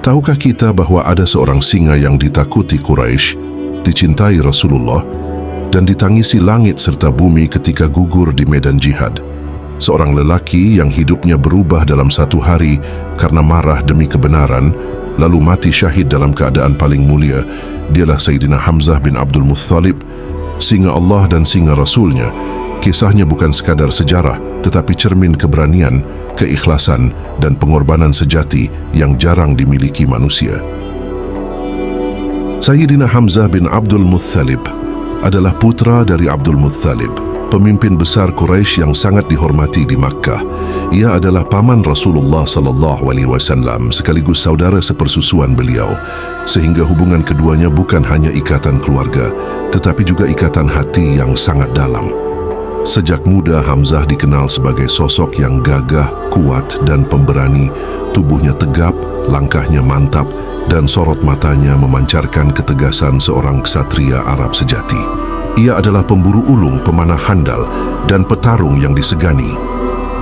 Tahukah kita bahwa ada seorang singa yang ditakuti Quraisy, dicintai Rasulullah, dan ditangisi langit serta bumi ketika gugur di medan jihad? Seorang lelaki yang hidupnya berubah dalam satu hari karena marah demi kebenaran, lalu mati syahid dalam keadaan paling mulia, dialah Sayyidina Hamzah bin Abdul Muttalib, singa Allah dan singa Rasulnya. Kisahnya bukan sekadar sejarah, tetapi cermin keberanian, keikhlasan, dan pengorbanan sejati yang jarang dimiliki manusia. Sayyidina Hamzah bin Abdul Muttalib adalah putra dari Abdul Muttalib, pemimpin besar Quraisy yang sangat dihormati di Makkah. Ia adalah paman Rasulullah SAW sekaligus saudara sepersusuan beliau, sehingga hubungan keduanya bukan hanya ikatan keluarga, tetapi juga ikatan hati yang sangat dalam. Sejak muda Hamzah dikenal sebagai sosok yang gagah, kuat, dan pemberani. Tubuhnya tegap, langkahnya mantap, dan sorot matanya memancarkan ketegasan seorang ksatria Arab sejati. Ia adalah pemburu ulung, pemanah handal, dan petarung yang disegani.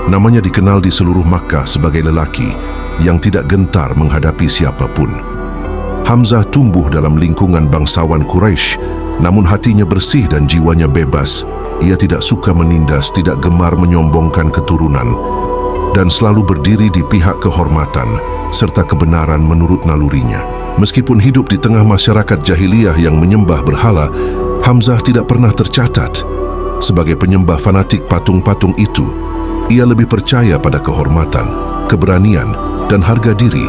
Namanya dikenal di seluruh Makkah sebagai lelaki yang tidak gentar menghadapi siapapun. Hamzah tumbuh dalam lingkungan bangsawan Quraisy, namun hatinya bersih dan jiwanya bebas. Ia tidak suka menindas, tidak gemar menyombongkan keturunan, dan selalu berdiri di pihak kehormatan serta kebenaran menurut nalurinya. Meskipun hidup di tengah masyarakat jahiliyah yang menyembah berhala, Hamzah tidak pernah tercatat sebagai penyembah fanatik patung-patung itu. Ia lebih percaya pada kehormatan, keberanian, dan harga diri,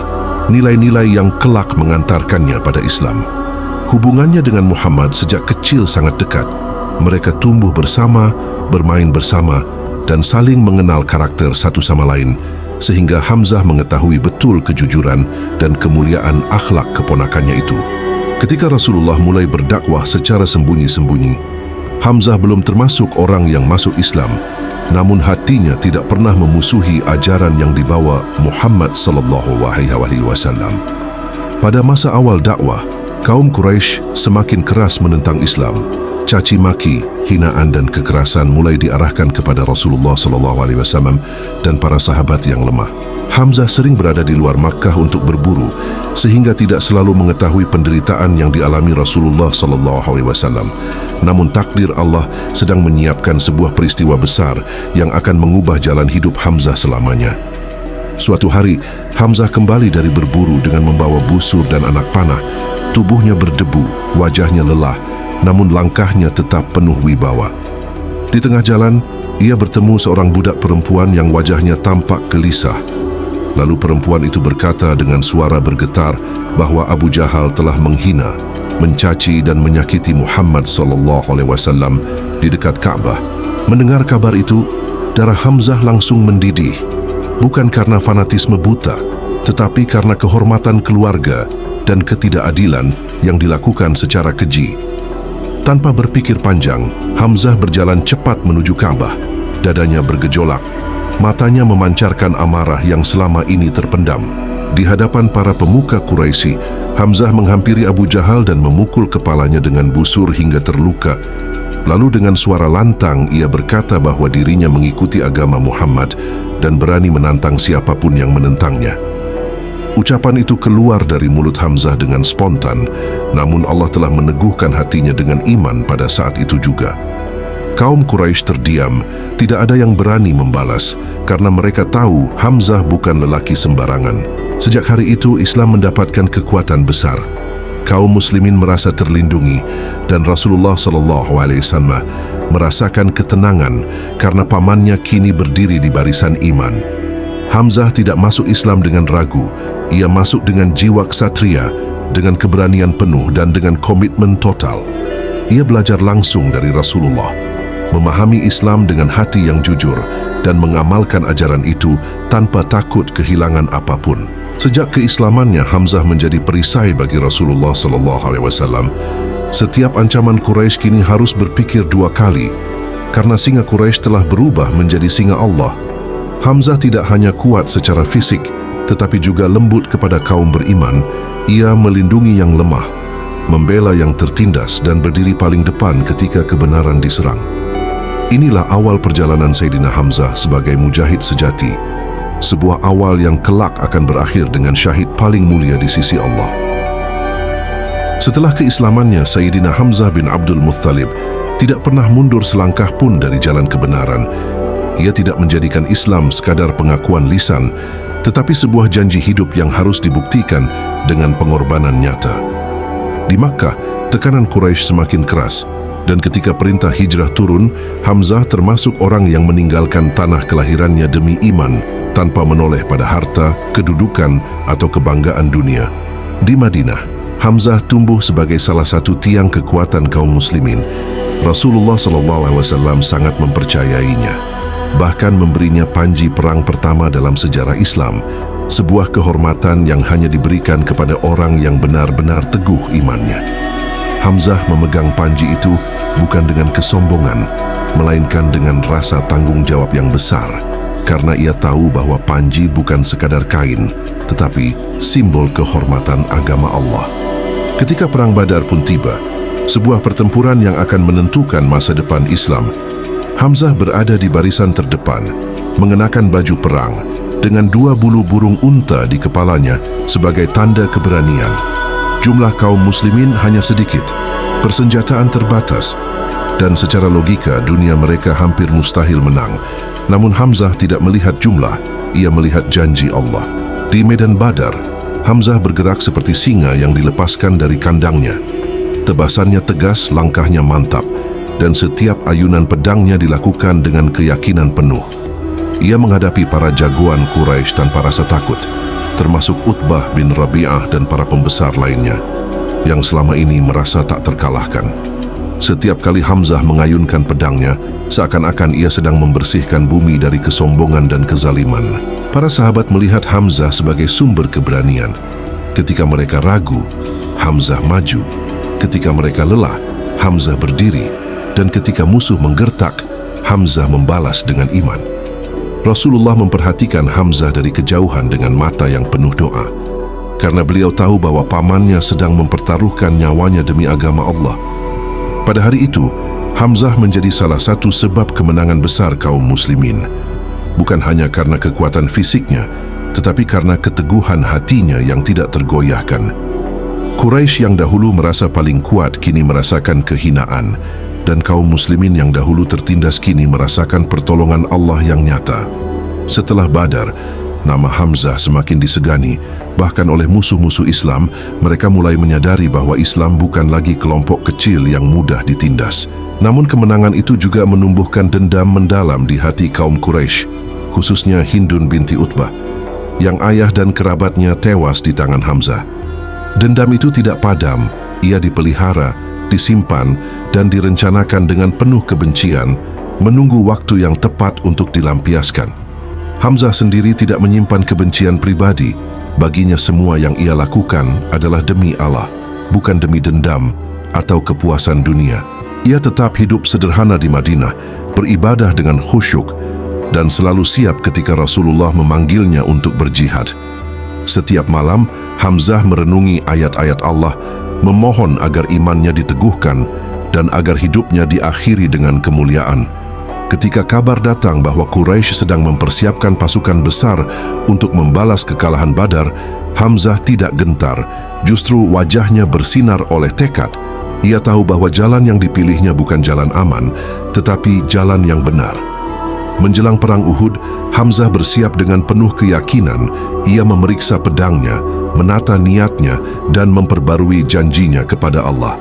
nilai-nilai yang kelak mengantarkannya pada Islam. Hubungannya dengan Muhammad sejak kecil sangat dekat. Mereka tumbuh bersama, bermain bersama, dan saling mengenal karakter satu sama lain, sehingga Hamzah mengetahui betul kejujuran dan kemuliaan akhlak keponakannya itu. Ketika Rasulullah mulai berdakwah secara sembunyi-sembunyi, Hamzah belum termasuk orang yang masuk Islam, namun hatinya tidak pernah memusuhi ajaran yang dibawa Muhammad SAW. Pada masa awal dakwah, kaum Quraisy semakin keras menentang Islam. Caci maki, hinaan, dan kekerasan mulai diarahkan kepada Rasulullah SAW dan para sahabat yang lemah. Hamzah sering berada di luar Makkah untuk berburu, sehingga tidak selalu mengetahui penderitaan yang dialami Rasulullah SAW. Namun takdir Allah sedang menyiapkan sebuah peristiwa besar yang akan mengubah jalan hidup Hamzah selamanya. Suatu hari, Hamzah kembali dari berburu dengan membawa busur dan anak panah. Tubuhnya berdebu, wajahnya lelah, namun langkahnya tetap penuh wibawa. Di tengah jalan, ia bertemu seorang budak perempuan yang wajahnya tampak gelisah. Lalu perempuan itu berkata dengan suara bergetar bahwa Abu Jahal telah menghina, mencaci, dan menyakiti Muhammad SAW di dekat Ka'bah. Mendengar kabar itu, darah Hamzah langsung mendidih, bukan karena fanatisme buta, tetapi karena kehormatan keluarga dan ketidakadilan yang dilakukan secara keji. Tanpa berpikir panjang, Hamzah berjalan cepat menuju Ka'bah. Dadanya bergejolak, matanya memancarkan amarah yang selama ini terpendam. Di hadapan para pemuka Quraisy, Hamzah menghampiri Abu Jahal dan memukul kepalanya dengan busur hingga terluka. Lalu dengan suara lantang ia berkata bahwa dirinya mengikuti agama Muhammad dan berani menantang siapapun yang menentangnya. Ucapan itu keluar dari mulut Hamzah dengan spontan, namun Allah telah meneguhkan hatinya dengan iman pada saat itu juga. Kaum Quraisy terdiam, tidak ada yang berani membalas, karena mereka tahu Hamzah bukan lelaki sembarangan. Sejak hari itu Islam mendapatkan kekuatan besar. Kaum muslimin merasa terlindungi, dan Rasulullah SAW merasakan ketenangan karena pamannya kini berdiri di barisan iman. Hamzah tidak masuk Islam dengan ragu. Ia masuk dengan jiwa ksatria, dengan keberanian penuh, dan dengan komitmen total. Ia belajar langsung dari Rasulullah, memahami Islam dengan hati yang jujur, dan mengamalkan ajaran itu tanpa takut kehilangan apapun. Sejak keislamannya, Hamzah menjadi perisai bagi Rasulullah SAW. Setiap ancaman Quraisy kini harus berpikir dua kali, karena singa Quraisy telah berubah menjadi singa Allah. Hamzah tidak hanya kuat secara fisik, tetapi juga lembut kepada kaum beriman. Ia melindungi yang lemah, membela yang tertindas, dan berdiri paling depan ketika kebenaran diserang. Inilah awal perjalanan Sayyidina Hamzah sebagai mujahid sejati, sebuah awal yang kelak akan berakhir dengan syahid paling mulia di sisi Allah. Setelah keislamannya, Sayyidina Hamzah bin Abdul Muttalib tidak pernah mundur selangkah pun dari jalan kebenaran. Ia tidak menjadikan Islam sekadar pengakuan lisan, tetapi sebuah janji hidup yang harus dibuktikan dengan pengorbanan nyata. Di Makkah, tekanan Quraisy semakin keras, dan ketika perintah hijrah turun, Hamzah termasuk orang yang meninggalkan tanah kelahirannya demi iman, tanpa menoleh pada harta, kedudukan, atau kebanggaan dunia. Di Madinah, Hamzah tumbuh sebagai salah satu tiang kekuatan kaum muslimin. Rasulullah SAW sangat mempercayainya, bahkan memberinya panji perang pertama dalam sejarah Islam, sebuah kehormatan yang hanya diberikan kepada orang yang benar-benar teguh imannya. Hamzah memegang panji itu bukan dengan kesombongan, melainkan dengan rasa tanggung jawab yang besar, karena ia tahu bahwa panji bukan sekadar kain, tetapi simbol kehormatan agama Allah. Ketika Perang Badar pun tiba, sebuah pertempuran yang akan menentukan masa depan Islam, Hamzah berada di barisan terdepan, mengenakan baju perang, dengan 2 bulu burung unta di kepalanya sebagai tanda keberanian. Jumlah kaum muslimin hanya sedikit, persenjataan terbatas, dan secara logika dunia mereka hampir mustahil menang. Namun Hamzah tidak melihat jumlah, ia melihat janji Allah. Di medan Badar, Hamzah bergerak seperti singa yang dilepaskan dari kandangnya. Tebasannya tegas, langkahnya mantap, dan setiap ayunan pedangnya dilakukan dengan keyakinan penuh. Ia menghadapi para jagoan Quraisy tanpa rasa takut, termasuk Utbah bin Rabi'ah dan para pembesar lainnya, yang selama ini merasa tak terkalahkan. Setiap kali Hamzah mengayunkan pedangnya, seakan-akan ia sedang membersihkan bumi dari kesombongan dan kezaliman. Para sahabat melihat Hamzah sebagai sumber keberanian. Ketika mereka ragu, Hamzah maju. Ketika mereka lelah, Hamzah berdiri. Dan ketika musuh menggertak, Hamzah membalas dengan iman. Rasulullah memperhatikan Hamzah dari kejauhan dengan mata yang penuh doa, karena beliau tahu bahwa pamannya sedang mempertaruhkan nyawanya demi agama Allah. Pada hari itu, Hamzah menjadi salah satu sebab kemenangan besar kaum muslimin. Bukan hanya karena kekuatan fisiknya, tetapi karena keteguhan hatinya yang tidak tergoyahkan. Quraisy yang dahulu merasa paling kuat kini merasakan kehinaan, dan kaum muslimin yang dahulu tertindas kini merasakan pertolongan Allah yang nyata. Setelah Badar, nama Hamzah semakin disegani, bahkan oleh musuh-musuh Islam. Mereka mulai menyadari bahwa Islam bukan lagi kelompok kecil yang mudah ditindas. Namun kemenangan itu juga menumbuhkan dendam mendalam di hati kaum Quraisy, khususnya Hindun binti Utbah, yang ayah dan kerabatnya tewas di tangan Hamzah. Dendam itu tidak padam, ia dipelihara, disimpan, dan direncanakan dengan penuh kebencian, menunggu waktu yang tepat untuk dilampiaskan. Hamzah sendiri tidak menyimpan kebencian pribadi. Baginya semua yang ia lakukan adalah demi Allah, bukan demi dendam atau kepuasan dunia. Ia tetap hidup sederhana di Madinah, beribadah dengan khusyuk, dan selalu siap ketika Rasulullah memanggilnya untuk berjihad. Setiap malam, Hamzah merenungi ayat-ayat Allah, memohon agar imannya diteguhkan dan agar hidupnya diakhiri dengan kemuliaan. Ketika kabar datang bahwa Quraisy sedang mempersiapkan pasukan besar untuk membalas kekalahan Badar, Hamzah tidak gentar, justru wajahnya bersinar oleh tekad. Ia tahu bahwa jalan yang dipilihnya bukan jalan aman, tetapi jalan yang benar. Menjelang perang Uhud, Hamzah bersiap dengan penuh keyakinan. Ia memeriksa pedangnya, menata niatnya, dan memperbarui janjinya kepada Allah.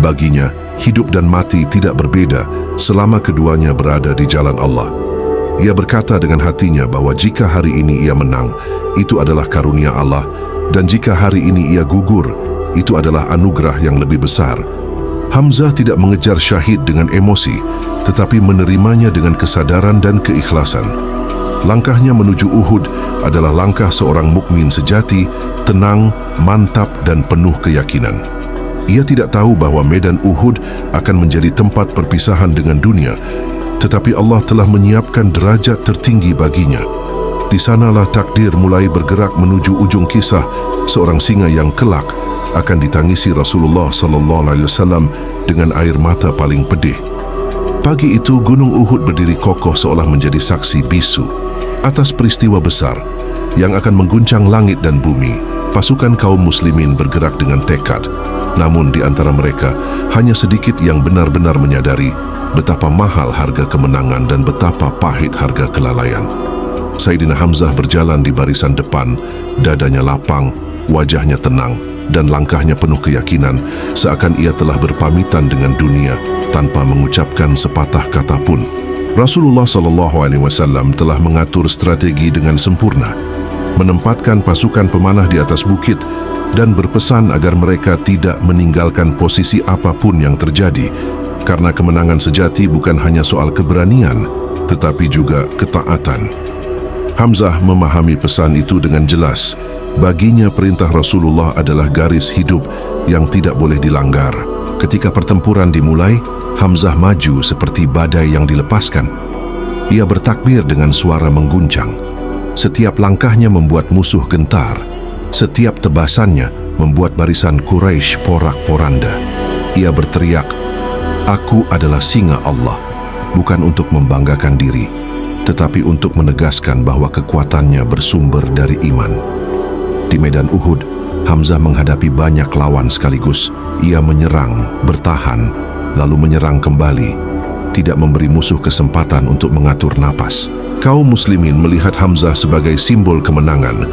Baginya, hidup dan mati tidak berbeda selama keduanya berada di jalan Allah. Ia berkata dengan hatinya bahwa jika hari ini ia menang, itu adalah karunia Allah, dan jika hari ini ia gugur, itu adalah anugerah yang lebih besar. Hamzah tidak mengejar syahid dengan emosi, tetapi menerimanya dengan kesadaran dan keikhlasan. Langkahnya menuju Uhud adalah langkah seorang mukmin sejati, tenang, mantap, dan penuh keyakinan. Ia tidak tahu bahwa medan Uhud akan menjadi tempat perpisahan dengan dunia, tetapi Allah telah menyiapkan derajat tertinggi baginya. Di sanalah takdir mulai bergerak menuju ujung kisah seorang singa yang kelak akan ditangisi Rasulullah SAW dengan air mata paling pedih. Pagi itu Gunung Uhud berdiri kokoh seolah menjadi saksi bisu. Atas peristiwa besar yang akan mengguncang langit dan bumi, pasukan kaum muslimin bergerak dengan tekad. Namun di antara mereka, hanya sedikit yang benar-benar menyadari betapa mahal harga kemenangan dan betapa pahit harga kelalaian. Sayyidina Hamzah berjalan di barisan depan, dadanya lapang, wajahnya tenang, dan langkahnya penuh keyakinan, seakan ia telah berpamitan dengan dunia tanpa mengucapkan sepatah kata pun. Rasulullah SAW telah mengatur strategi dengan sempurna, menempatkan pasukan pemanah di atas bukit dan berpesan agar mereka tidak meninggalkan posisi apapun yang terjadi, karena kemenangan sejati bukan hanya soal keberanian, tetapi juga ketaatan. Hamzah memahami pesan itu dengan jelas. Baginya perintah Rasulullah adalah garis hidup yang tidak boleh dilanggar. Ketika pertempuran dimulai, Hamzah maju seperti badai yang dilepaskan. Ia bertakbir dengan suara mengguncang. Setiap langkahnya membuat musuh gentar. Setiap tebasannya membuat barisan Quraisy porak-poranda. Ia berteriak, "Aku adalah singa Allah," bukan untuk membanggakan diri, tetapi untuk menegaskan bahwa kekuatannya bersumber dari iman. Di medan Uhud, Hamzah menghadapi banyak lawan sekaligus. Ia menyerang, bertahan, lalu menyerang kembali, tidak memberi musuh kesempatan untuk mengatur napas. Kaum muslimin melihat Hamzah sebagai simbol kemenangan.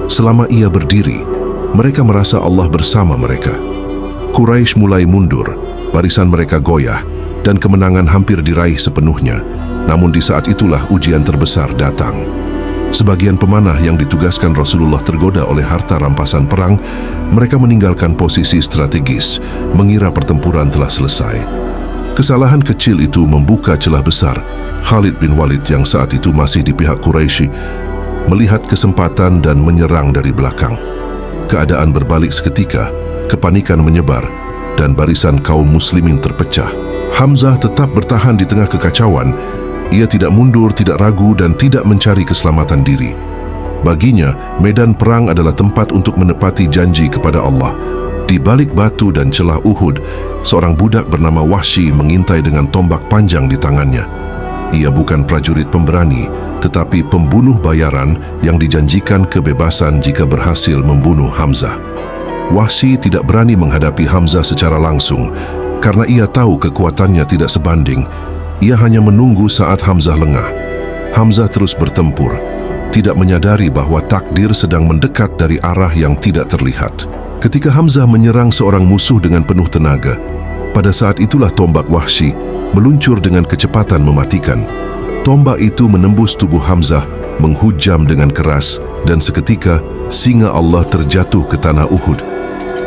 Selama ia berdiri, mereka merasa Allah bersama mereka. Quraisy mulai mundur, barisan mereka goyah, dan kemenangan hampir diraih sepenuhnya. Namun di saat itulah ujian terbesar datang. Sebagian pemanah yang ditugaskan Rasulullah tergoda oleh harta rampasan perang. Mereka meninggalkan posisi strategis, mengira pertempuran telah selesai. Kesalahan kecil itu membuka celah besar. Khalid bin Walid yang saat itu masih di pihak Quraisy melihat kesempatan dan menyerang dari belakang. Keadaan berbalik seketika, kepanikan menyebar, dan barisan kaum muslimin terpecah. Hamzah tetap bertahan di tengah kekacauan. Ia tidak mundur, tidak ragu, dan tidak mencari keselamatan diri. Baginya, medan perang adalah tempat untuk menepati janji kepada Allah. Di balik batu dan celah Uhud, seorang budak bernama Wahsy mengintai dengan tombak panjang di tangannya. Ia bukan prajurit pemberani, tetapi pembunuh bayaran yang dijanjikan kebebasan jika berhasil membunuh Hamzah. Wahsy tidak berani menghadapi Hamzah secara langsung, karena ia tahu kekuatannya tidak sebanding. Ia hanya menunggu saat Hamzah lengah. Hamzah terus bertempur, tidak menyadari bahwa takdir sedang mendekat dari arah yang tidak terlihat. Ketika Hamzah menyerang seorang musuh dengan penuh tenaga, pada saat itulah tombak Wahsy meluncur dengan kecepatan mematikan. Tombak itu menembus tubuh Hamzah, menghujam dengan keras, dan seketika singa Allah terjatuh ke tanah Uhud.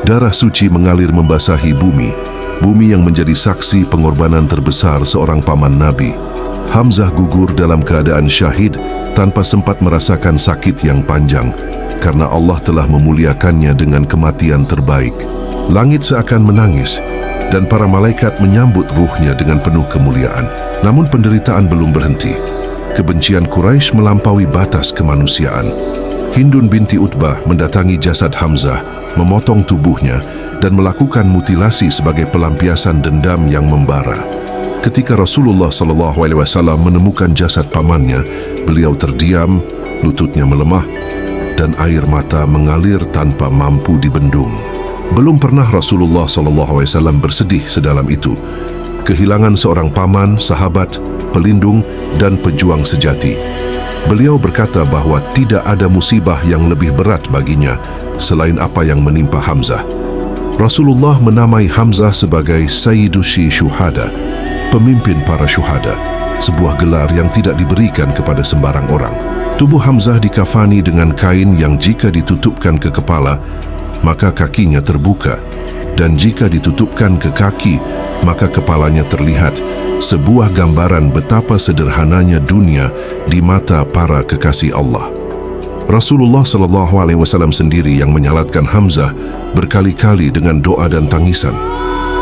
Darah suci mengalir membasahi bumi, bumi yang menjadi saksi pengorbanan terbesar seorang paman Nabi. Hamzah gugur dalam keadaan syahid tanpa sempat merasakan sakit yang panjang, karena Allah telah memuliakannya dengan kematian terbaik. Langit seakan menangis, dan para malaikat menyambut ruhnya dengan penuh kemuliaan. Namun penderitaan belum berhenti. Kebencian Quraisy melampaui batas kemanusiaan. Hindun binti Utbah mendatangi jasad Hamzah, memotong tubuhnya, dan melakukan mutilasi sebagai pelampiasan dendam yang membara. Ketika Rasulullah SAW menemukan jasad pamannya, beliau terdiam, lututnya melemah, dan air mata mengalir tanpa mampu dibendung. Belum pernah Rasulullah SAW bersedih sedalam itu. Kehilangan seorang paman, sahabat, pelindung, dan pejuang sejati. Beliau berkata bahwa tidak ada musibah yang lebih berat baginya selain apa yang menimpa Hamzah. Rasulullah menamai Hamzah sebagai Sayyidushi Syuhada, pemimpin para syuhada, sebuah gelar yang tidak diberikan kepada sembarang orang. Tubuh Hamzah dikafani dengan kain yang jika ditutupkan ke kepala, maka kakinya terbuka, dan jika ditutupkan ke kaki, maka kepalanya terlihat, sebuah gambaran betapa sederhananya dunia di mata para kekasih Allah. Rasulullah SAW sendiri yang menyalatkan Hamzah berkali-kali dengan doa dan tangisan.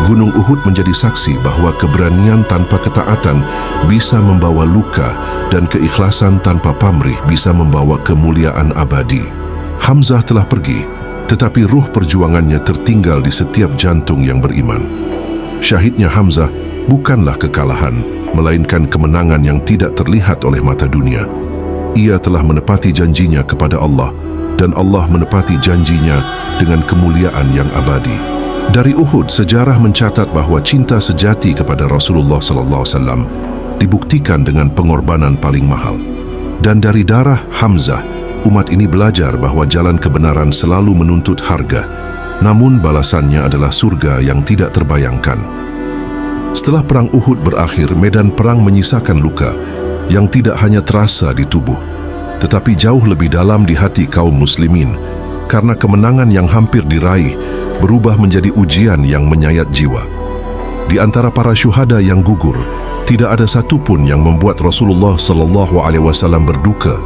Gunung Uhud menjadi saksi bahwa keberanian tanpa ketaatan bisa membawa luka, dan keikhlasan tanpa pamrih bisa membawa kemuliaan abadi. Hamzah telah pergi, tetapi ruh perjuangannya tertinggal di setiap jantung yang beriman. Syahidnya Hamzah bukanlah kekalahan, melainkan kemenangan yang tidak terlihat oleh mata dunia. ia telah menepati janjinya kepada Allah dan Allah menepati janjinya dengan kemuliaan yang abadi. Dari Uhud, sejarah mencatat bahwa cinta sejati kepada Rasulullah SAW dibuktikan dengan pengorbanan paling mahal. Dan dari darah Hamzah, umat ini belajar bahwa jalan kebenaran selalu menuntut harga, namun balasannya adalah surga yang tidak terbayangkan. Setelah perang Uhud berakhir, medan perang menyisakan luka yang tidak hanya terasa di tubuh, tetapi jauh lebih dalam di hati kaum muslimin, karena kemenangan yang hampir diraih berubah menjadi ujian yang menyayat jiwa. Di antara para syuhada yang gugur, tidak ada satupun yang membuat Rasulullah SAW berduka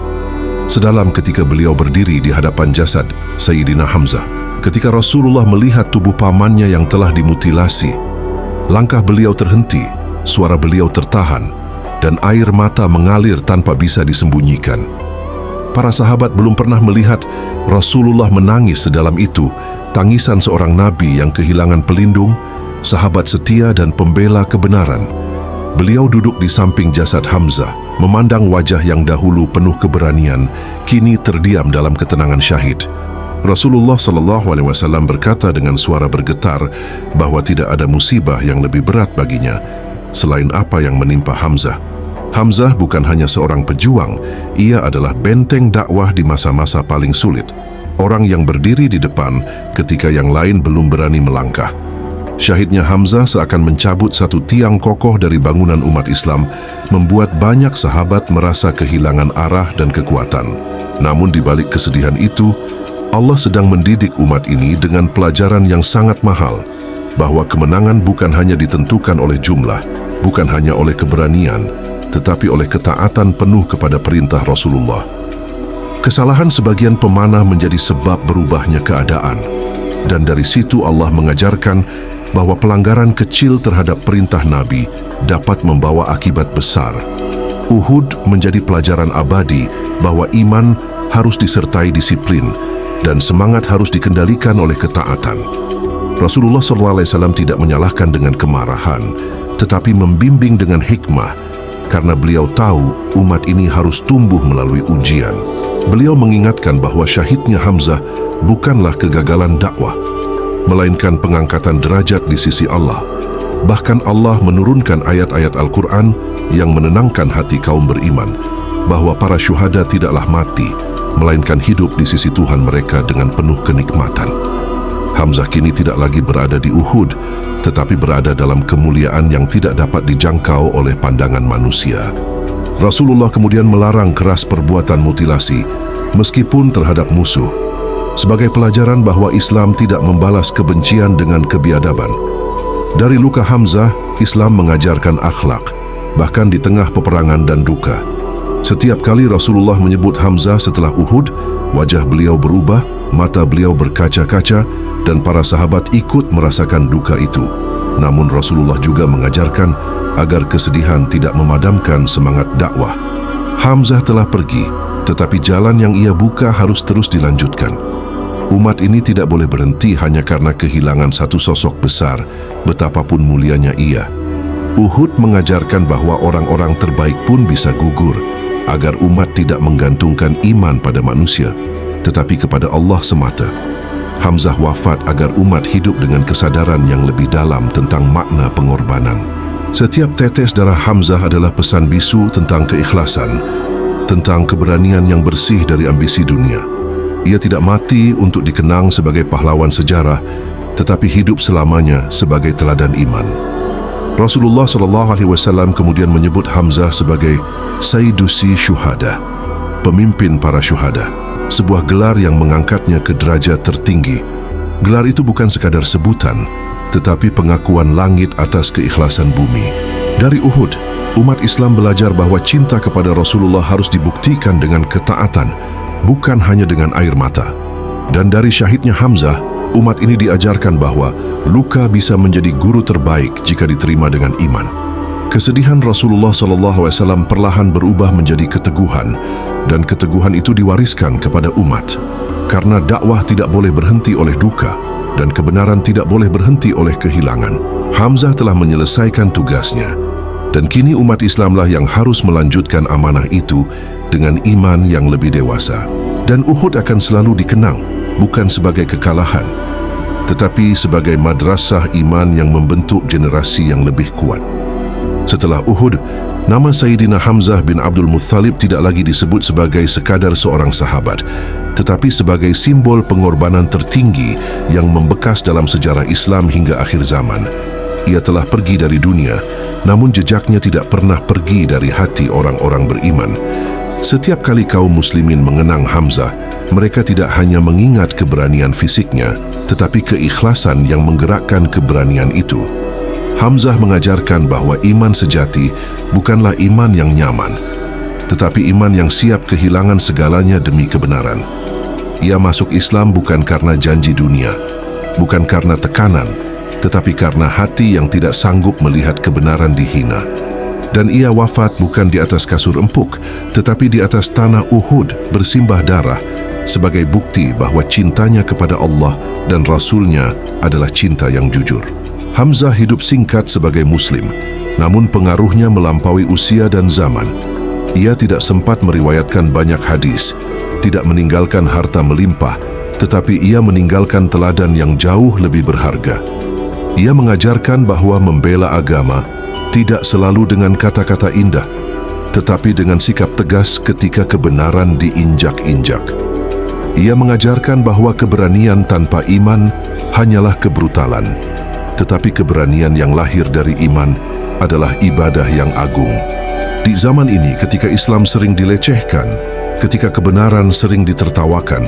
sedalam ketika beliau berdiri di hadapan jasad Sayyidina Hamzah. Ketika Rasulullah melihat tubuh pamannya yang telah dimutilasi, langkah beliau terhenti, suara beliau tertahan, dan air mata mengalir tanpa bisa disembunyikan. Para sahabat belum pernah melihat Rasulullah menangis sedalam itu, tangisan seorang nabi yang kehilangan pelindung, sahabat setia dan pembela kebenaran. Beliau duduk di samping jasad Hamzah, memandang wajah yang dahulu penuh keberanian, kini terdiam dalam ketenangan syahid. Rasulullah SAW berkata dengan suara bergetar bahwa tidak ada musibah yang lebih berat baginya selain apa yang menimpa Hamzah. Hamzah bukan hanya seorang pejuang, ia adalah benteng dakwah di masa-masa paling sulit. Orang yang berdiri di depan ketika yang lain belum berani melangkah. Syahidnya Hamzah seakan mencabut satu tiang kokoh dari bangunan umat Islam, membuat banyak sahabat merasa kehilangan arah dan kekuatan. Namun di balik kesedihan itu, Allah sedang mendidik umat ini dengan pelajaran yang sangat mahal, bahwa kemenangan bukan hanya ditentukan oleh jumlah, bukan hanya oleh keberanian, tetapi oleh ketaatan penuh kepada perintah Rasulullah. Kesalahan sebagian pemanah menjadi sebab berubahnya keadaan, dan dari situ Allah mengajarkan bahwa pelanggaran kecil terhadap perintah Nabi dapat membawa akibat besar. Uhud menjadi pelajaran abadi bahwa iman harus disertai disiplin, dan semangat harus dikendalikan oleh ketaatan. Rasulullah SAW tidak menyalahkan dengan kemarahan, tetapi membimbing dengan hikmah, karena beliau tahu umat ini harus tumbuh melalui ujian. Beliau mengingatkan bahwa syahidnya Hamzah bukanlah kegagalan dakwah, melainkan pengangkatan derajat di sisi Allah. Bahkan Allah menurunkan ayat-ayat Al-Quran yang menenangkan hati kaum beriman, bahwa para syuhada tidaklah mati, melainkan hidup di sisi Tuhan mereka dengan penuh kenikmatan. Hamzah kini tidak lagi berada di Uhud, tetapi berada dalam kemuliaan yang tidak dapat dijangkau oleh pandangan manusia. Rasulullah kemudian melarang keras perbuatan mutilasi, meskipun terhadap musuh, sebagai pelajaran bahwa Islam tidak membalas kebencian dengan kebiadaban. Dari luka Hamzah, Islam mengajarkan akhlak, bahkan di tengah peperangan dan duka. Setiap kali Rasulullah menyebut Hamzah setelah Uhud, wajah beliau berubah, mata beliau berkaca-kaca, dan para sahabat ikut merasakan duka itu. Namun Rasulullah juga mengajarkan agar kesedihan tidak memadamkan semangat dakwah. Hamzah telah pergi, tetapi jalan yang ia buka harus terus dilanjutkan. Umat ini tidak boleh berhenti hanya karena kehilangan satu sosok besar, betapapun mulianya ia. Uhud mengajarkan bahwa orang-orang terbaik pun bisa gugur, agar umat tidak menggantungkan iman pada manusia, tetapi kepada Allah semata. Hamzah wafat agar umat hidup dengan kesadaran yang lebih dalam tentang makna pengorbanan. Setiap tetes darah Hamzah adalah pesan bisu tentang keikhlasan, tentang keberanian yang bersih dari ambisi dunia. Ia tidak mati untuk dikenang sebagai pahlawan sejarah, tetapi hidup selamanya sebagai teladan iman. Rasulullah SAW kemudian menyebut Hamzah sebagai Sayyidusi Syuhada, pemimpin para syuhada, sebuah gelar yang mengangkatnya ke derajat tertinggi. Gelar itu bukan sekadar sebutan, tetapi pengakuan langit atas keikhlasan bumi. Dari Uhud, umat Islam belajar bahwa cinta kepada Rasulullah harus dibuktikan dengan ketaatan, bukan hanya dengan air mata. Dan dari syahidnya Hamzah, umat ini diajarkan bahwa luka bisa menjadi guru terbaik jika diterima dengan iman. Kesedihan Rasulullah SAW perlahan berubah menjadi keteguhan, dan keteguhan itu diwariskan kepada umat. Karena dakwah tidak boleh berhenti oleh duka, dan kebenaran tidak boleh berhenti oleh kehilangan. Hamzah telah menyelesaikan tugasnya, dan kini umat Islamlah yang harus melanjutkan amanah itu dengan iman yang lebih dewasa. Dan Uhud akan selalu dikenang bukan sebagai kekalahan, tetapi sebagai madrasah iman yang membentuk generasi yang lebih kuat. Setelah Uhud, nama Sayyidina Hamzah bin Abdul Muttalib tidak lagi disebut sebagai sekadar seorang sahabat, tetapi sebagai simbol pengorbanan tertinggi yang membekas dalam sejarah Islam hingga akhir zaman. Ia telah pergi dari dunia, namun jejaknya tidak pernah pergi dari hati orang-orang beriman. Setiap kali kaum muslimin mengenang Hamzah, mereka tidak hanya mengingat keberanian fisiknya, tetapi keikhlasan yang menggerakkan keberanian itu. Hamzah mengajarkan bahwa iman sejati bukanlah iman yang nyaman, tetapi iman yang siap kehilangan segalanya demi kebenaran. Ia masuk Islam bukan karena janji dunia, bukan karena tekanan, tetapi karena hati yang tidak sanggup melihat kebenaran dihina. Dan ia wafat bukan di atas kasur empuk, tetapi di atas tanah Uhud bersimbah darah, sebagai bukti bahwa cintanya kepada Allah dan Rasul-Nya adalah cinta yang jujur. Hamzah hidup singkat sebagai Muslim, namun pengaruhnya melampaui usia dan zaman. Ia tidak sempat meriwayatkan banyak hadis, tidak meninggalkan harta melimpah, tetapi ia meninggalkan teladan yang jauh lebih berharga. Ia mengajarkan bahwa membela agama tidak selalu dengan kata-kata indah, tetapi dengan sikap tegas ketika kebenaran diinjak-injak. Ia mengajarkan bahwa keberanian tanpa iman hanyalah kebrutalan, tetapi keberanian yang lahir dari iman adalah ibadah yang agung. Di zaman ini, ketika Islam sering dilecehkan, ketika kebenaran sering ditertawakan,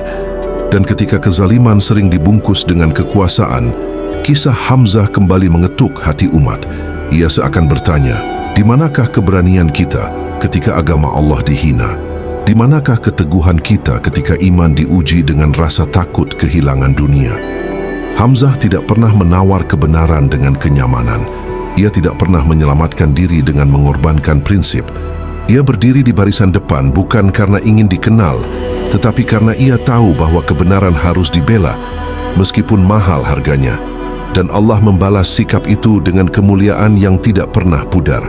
dan ketika kezaliman sering dibungkus dengan kekuasaan, kisah Hamzah kembali mengetuk hati umat. Ia seakan bertanya, di manakah keberanian kita ketika agama Allah dihina? Di manakah keteguhan kita ketika iman diuji dengan rasa takut kehilangan dunia? Hamzah tidak pernah menawar kebenaran dengan kenyamanan. Ia tidak pernah menyelamatkan diri dengan mengorbankan prinsip. Ia berdiri di barisan depan bukan karena ingin dikenal, tetapi karena ia tahu bahwa kebenaran harus dibela, meskipun mahal harganya. Dan Allah membalas sikap itu dengan kemuliaan yang tidak pernah pudar.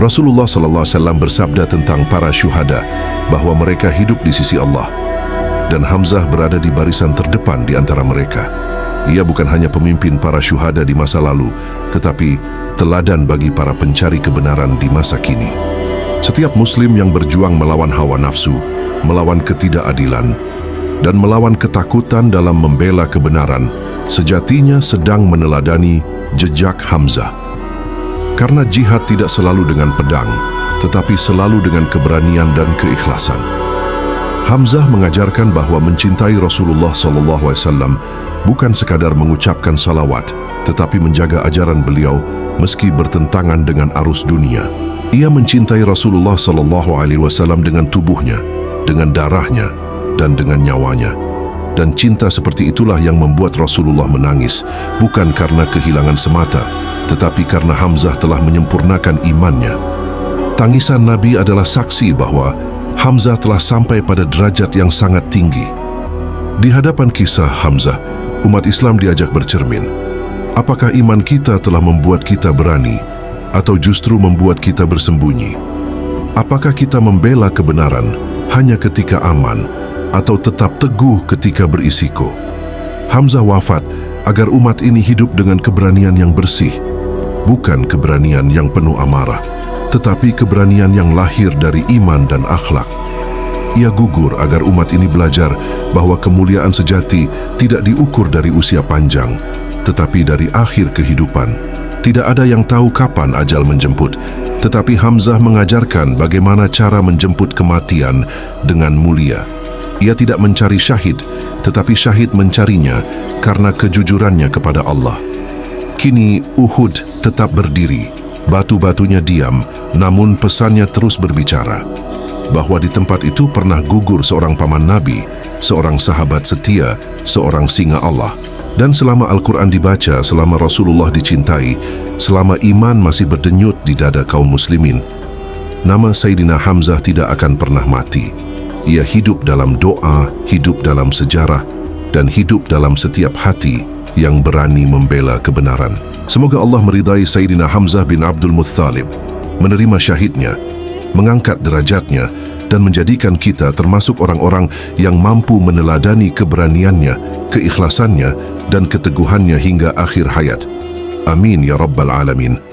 Rasulullah SAW bersabda tentang para syuhada bahwa mereka hidup di sisi Allah, dan Hamzah berada di barisan terdepan di antara mereka. Ia bukan hanya pemimpin para syuhada di masa lalu, tetapi teladan bagi para pencari kebenaran di masa kini. Setiap muslim yang berjuang melawan hawa nafsu, melawan ketidakadilan, dan melawan ketakutan dalam membela kebenaran, sejatinya sedang meneladani jejak Hamzah. Karena jihad tidak selalu dengan pedang, tetapi selalu dengan keberanian dan keikhlasan. Hamzah mengajarkan bahwa mencintai Rasulullah SAW bukan sekadar mengucapkan salawat, tetapi menjaga ajaran beliau meski bertentangan dengan arus dunia. Ia mencintai Rasulullah SAW dengan tubuhnya, dengan darahnya, dan dengan nyawanya. Dan cinta seperti itulah yang membuat Rasulullah menangis, bukan karena kehilangan semata, tetapi karena Hamzah telah menyempurnakan imannya. Tangisan Nabi adalah saksi bahwa Hamzah telah sampai pada derajat yang sangat tinggi. Di hadapan kisah Hamzah, umat Islam diajak bercermin. Apakah iman kita telah membuat kita berani, atau justru membuat kita bersembunyi? Apakah kita membela kebenaran hanya ketika aman, atau tetap teguh ketika berisiko? Hamzah wafat agar umat ini hidup dengan keberanian yang bersih, bukan keberanian yang penuh amarah, tetapi keberanian yang lahir dari iman dan akhlak. Ia gugur agar umat ini belajar bahwa kemuliaan sejati tidak diukur dari usia panjang, tetapi dari akhir kehidupan. Tidak ada yang tahu kapan ajal menjemput, tetapi Hamzah mengajarkan bagaimana cara menjemput kematian dengan mulia. Ia tidak mencari syahid, tetapi syahid mencarinya karena kejujurannya kepada Allah. Kini Uhud tetap berdiri, batu-batunya diam, namun pesannya terus berbicara. Bahwa di tempat itu pernah gugur seorang paman Nabi, seorang sahabat setia, seorang singa Allah. Dan selama Al-Quran dibaca, selama Rasulullah dicintai, selama iman masih berdenyut di dada kaum muslimin, nama Sayyidina Hamzah tidak akan pernah mati. Ia hidup dalam doa, hidup dalam sejarah, dan hidup dalam setiap hati yang berani membela kebenaran. Semoga Allah meridai Sayyidina Hamzah bin Abdul Muttalib, menerima syahidnya, mengangkat derajatnya, dan menjadikan kita termasuk orang-orang yang mampu meneladani keberaniannya, keikhlasannya, dan keteguhannya hingga akhir hayat. Amin ya Rabbal Alamin.